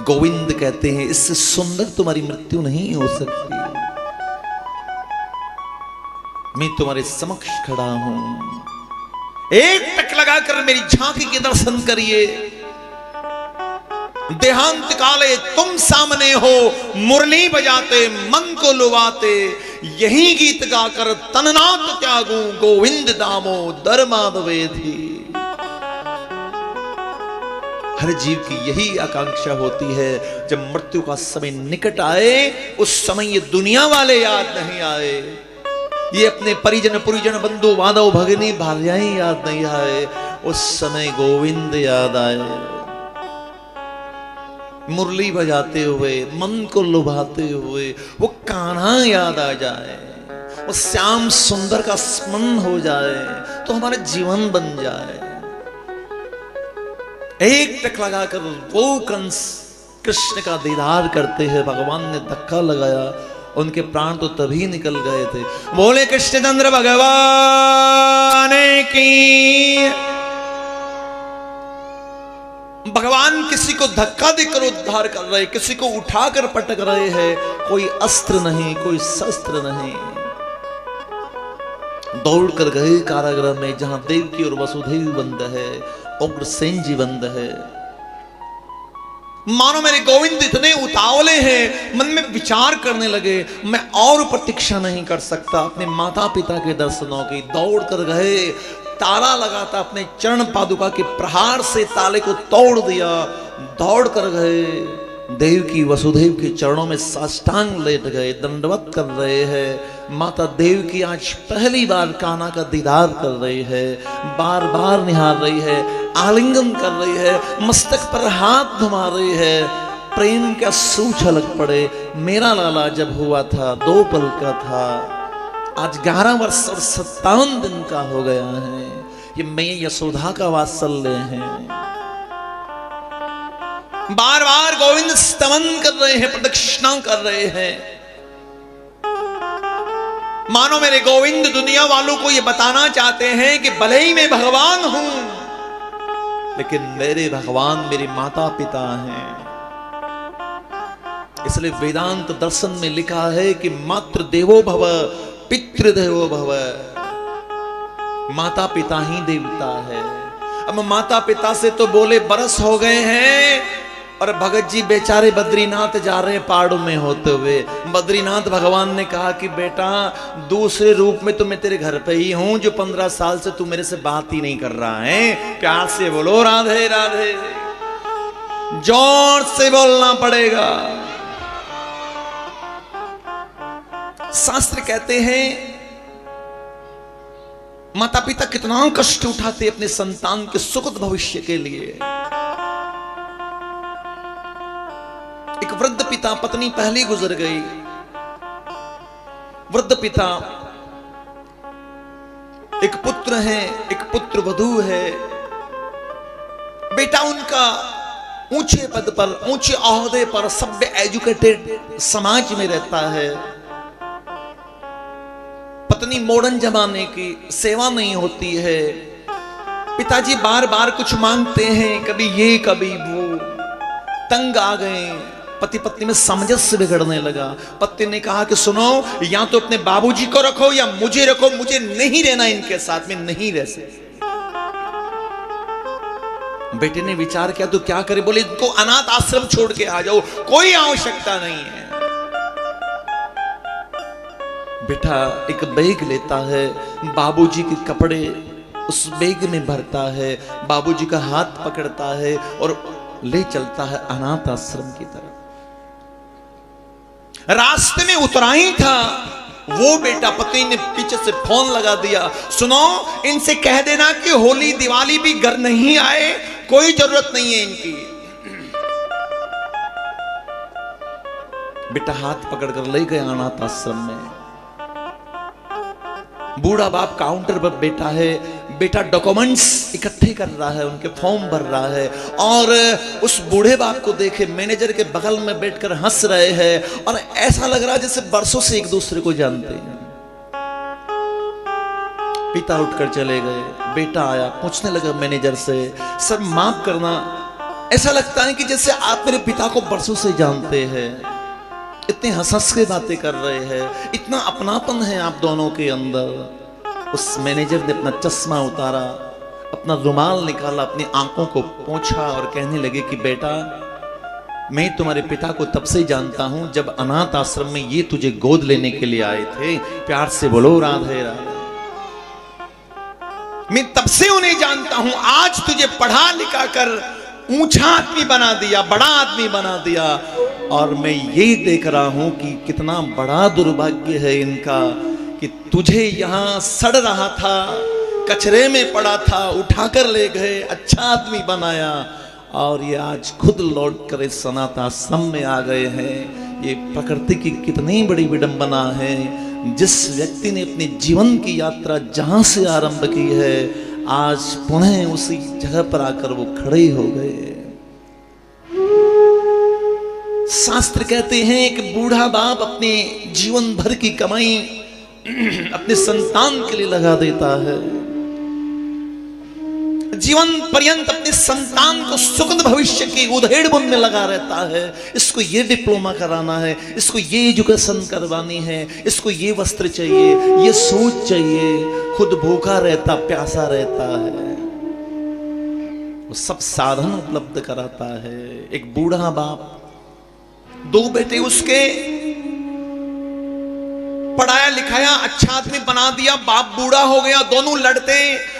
गोविंद कहते हैं इससे सुंदर तुम्हारी मृत्यु नहीं हो सकती। मैं तुम्हारे समक्ष खड़ा हूं, एक टक लगाकर मेरी झांकी के दर्शन करिए। देहांत काले तुम सामने हो, मुरली बजाते मन को लुभाते, यही गीत गाकर तननाथ त्यागू, गोविंद दामोदर माधवेधि। हर जीव की यही आकांक्षा होती है, जब मृत्यु का समय निकट आए उस समय ये दुनिया वाले याद नहीं आए, ये अपने परिजन पुरिजन बंधु बांधव भगिनी भार्याएं याद नहीं आए, उस समय गोविंद याद आए। मुरली बजाते हुए मन को लुभाते हुए वो कान्हा याद आ जाए, वो श्याम सुंदर का स्मरण हो जाए तो हमारा जीवन बन जाए। एक टक लगाकर वो कंस कृष्ण का दीदार करते हैं, भगवान ने धक्का लगाया, उनके प्राण तो तभी निकल गए थे। बोले कृष्णचंद्र भगवान की। भगवान किसी को धक्का देकर उद्धार कर रहे, किसी को उठाकर पटक रहे हैं, कोई अस्त्र नहीं, कोई शस्त्र नहीं। दौड़कर गए कारागृह में जहां देवकी और वसुदेव बंद है, उग्रसेन जी बंद है। मानो मेरे गोविंद इतने उतावले हैं, मन में विचार करने लगे, मैं और प्रतीक्षा नहीं कर सकता अपने माता पिता के दर्शनों की। दौड़ कर गए, ताला लगाता अपने चरण पादुका के प्रहार से ताले को तोड़ दिया। दौड़ कर गए, देवकी वसुदेव के चरणों में साष्टांग लेट गए, दंडवत कर रहे हैं। माता देवकी आज पहली बार कान्हा का दीदार कर रही है, बार बार निहार रही है, आलिंगन कर रही है, मस्तक पर हाथ घुमा रही है। प्रेम का सू छलक पड़े, मेरा लाला जब हुआ था 2 पल का था, आज 11 वर्ष और 57 दिन का हो गया है। ये मैया यशोदा का वात्सल्य है। बार बार गोविंद स्तवन कर रहे हैं, प्रदक्षिणा कर रहे हैं। मानो मेरे गोविंद दुनिया वालों को ये बताना चाहते हैं कि भले ही मैं भगवान हूं, लेकिन मेरे भगवान मेरे माता पिता हैं। इसलिए वेदांत दर्शन में लिखा है कि मातृ देवो भव पितृदेवो भव। माता पिता ही देवता है। अब माता पिता से तो बोले बरस हो गए हैं, और भगत जी बेचारे बद्रीनाथ जा रहे हैं पहाड़ों में होते हुए। बद्रीनाथ भगवान ने कहा कि बेटा दूसरे रूप में तो मैं तेरे घर पे ही हूं, जो 15 साल से तू मेरे से बात ही नहीं कर रहा है। प्यार से बोलो राधे राधे, जोर से बोलना पड़ेगा। शास्त्र कहते हैं माता पिता कितना कष्ट उठाते अपने संतान के सुखद भविष्य के लिए। एक वृद्ध पिता, पत्नी पहले गुजर गई। वृद्ध पिता, एक पुत्र है, एक पुत्र वधू है। बेटा उनका ऊंचे पद पर, ऊंचे ओहदे पर, सभ्य एजुकेटेड समाज में रहता है। पत्नी मॉडर्न जमाने की, सेवा नहीं होती है। पिताजी बार बार कुछ मांगते हैं, कभी ये कभी वो। तंग आ गए, पति पत्नी में सामंजस्य बिगड़ने लगा। पत्नी ने कहा कि सुनो, या तो अपने बाबूजी को रखो या मुझे रखो, मुझे नहीं रहना इनके साथ में, नहीं रह सकते। बेटे ने विचार किया तो क्या करे, बोले इनको अनाथ आश्रम छोड़ के आ जाओ, कोई आवश्यकता नहीं है। बेटा एक बैग लेता है, बाबूजी के कपड़े उस बैग में भरता है, बाबूजी का हाथ पकड़ता है और ले चलता है अनाथ आश्रम की तरफ। रास्ते में उतरा ही था, वो बेटा पति ने पीछे से फोन लगा दिया, सुनो इनसे कह देना कि होली दिवाली भी घर नहीं आए, कोई जरूरत नहीं है इनकी। बेटा हाथ पकड़कर ले गए अनाथ आश्रम में। बूढ़ा बाप काउंटर पर बैठा है, बेटा डॉक्यूमेंट्स इकट्ठे कर रहा है, उनके फॉर्म भर रहा है। और उस बूढ़े बाप को देखे मैनेजर के बगल में बैठकर हंस रहे हैं, और ऐसा लग रहा है जैसे बरसों से एक दूसरे को जानते हैं। पिता उठकर चले गए। बेटा आया, पूछने लगा मैनेजर से, सर माफ करना, ऐसा लगता है कि जैसे आप मेरे पिता को बरसों से जानते हैं, इतने हंस के बातें कर रहे हैं, इतना अपनापन है आप दोनों के अंदर। उस मैनेजर ने अपना चश्मा उतारा, अपना रुमाल निकाला, अपनी आंखों को पोंछा और कहने लगे कि बेटा, मैं तुम्हारे पिता को तब से जानता हूं जब अनाथ आश्रम में ये तुझे गोद लेने के लिए आए थे। प्यार से बोलो राधे राधे। मैं तब से उन्हें जानता हूं, आज तुझे पढ़ा लिखा कर ऊंचा आदमी बना दिया, बड़ा आदमी बना दिया, और मैं ये देख रहा हूं कि कितना बड़ा दुर्भाग्य है इनका कि तुझे यहां सड़ रहा था, कचरे में पड़ा था, उठाकर ले गए, अच्छा आदमी बनाया, और ये आज खुद लौट कर इस अनाथ आश्रम में आ गए हैं। ये प्रकृति की कितनी बड़ी विडंबना है। जिस व्यक्ति ने अपने जीवन की यात्रा जहां से आरंभ की है, आज पुनः उसी जगह पर आकर वो खड़े हो गए। शास्त्र कहते हैं एक बूढ़ा बाप अपने जीवन भर की कमाई अपने संतान के लिए लगा देता है, जीवन पर्यंत अपने संतान को सुखद भविष्य की उधेड़ बुन में लगा रहता है। इसको ये डिप्लोमा कराना है, इसको ये एजुकेशन करवानी है, इसको ये वस्त्र चाहिए, ये सूट चाहिए, खुद भूखा रहता, प्यासा रहता है, वो सब साधन उपलब्ध कराता है। एक बूढ़ा बाप, दो बेटे उसके, पढ़ाया लिखाया, अच्छा आदमी बना दिया, बाप बूढ़ा हो गया, दोनों लड़ते,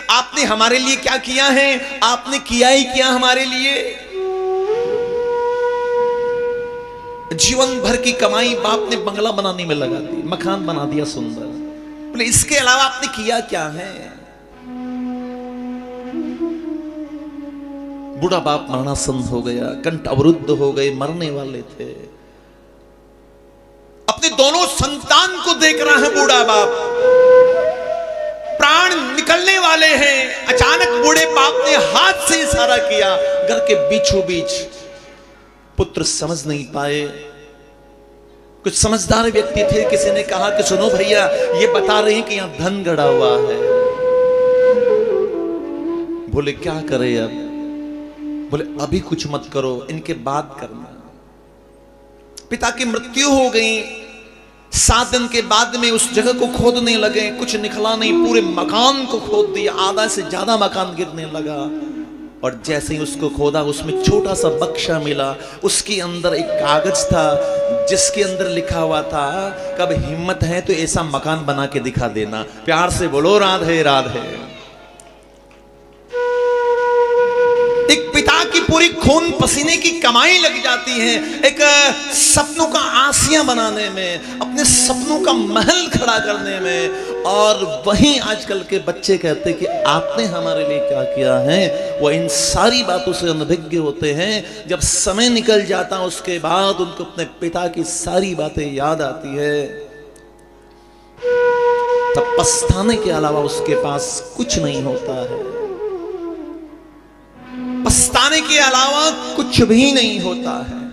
आपने हमारे लिए क्या किया है, आपने किया ही क्या हमारे लिए। जीवन भर की कमाई बाप ने बंगला बनाने में लगा दी, मकान बना दिया सुंदर, बोले इसके अलावा आपने किया क्या है। बूढ़ा बाप मरणासन हो गया, कंठ अवरुद्ध हो गए, मरने वाले थे। अपने दोनों संतान को देख रहा है बूढ़ा बाप, प्राण निकलने वाले हैं। अचानक बूढ़े बाप ने हाथ से इशारा किया, घर के बीचों बीच। पुत्र समझ नहीं पाए, कुछ समझदार व्यक्ति थे, किसी ने कहा कि सुनो भैया, ये बता रहे हैं कि यहां धन गड़ा हुआ है। बोले क्या करें अब। बोले अभी कुछ मत करो, इनके बाद करना। पिता की मृत्यु हो गई, 7 दिन के बाद में उस जगह को खोदने लगे, कुछ निकला नहीं, पूरे मकान को खोद दिया, आधा से ज्यादा मकान गिरने लगा। और जैसे ही उसको खोदा, उसमें छोटा सा बक्सा मिला, उसके अंदर एक कागज था जिसके अंदर लिखा हुआ था, कब हिम्मत है तो ऐसा मकान बना के दिखा देना। प्यार से बोलो राधे राधे। एक पिता की पूरी खून पसीने की कमाई लग जाती है एक सपनों का आसिया बनाने में, अपने सपनों का महल खड़ा करने में। और वहीं आजकल के बच्चे कहते हैं कि आपने हमारे लिए क्या किया है। वो इन सारी बातों से अनभिज्ञ होते हैं। जब समय निकल जाता है उसके बाद उनको अपने पिता की सारी बातें याद आती है, तब पछताने के अलावा उसके पास कुछ नहीं होता है। पछताने के अलावा कुछ भी नहीं होता है।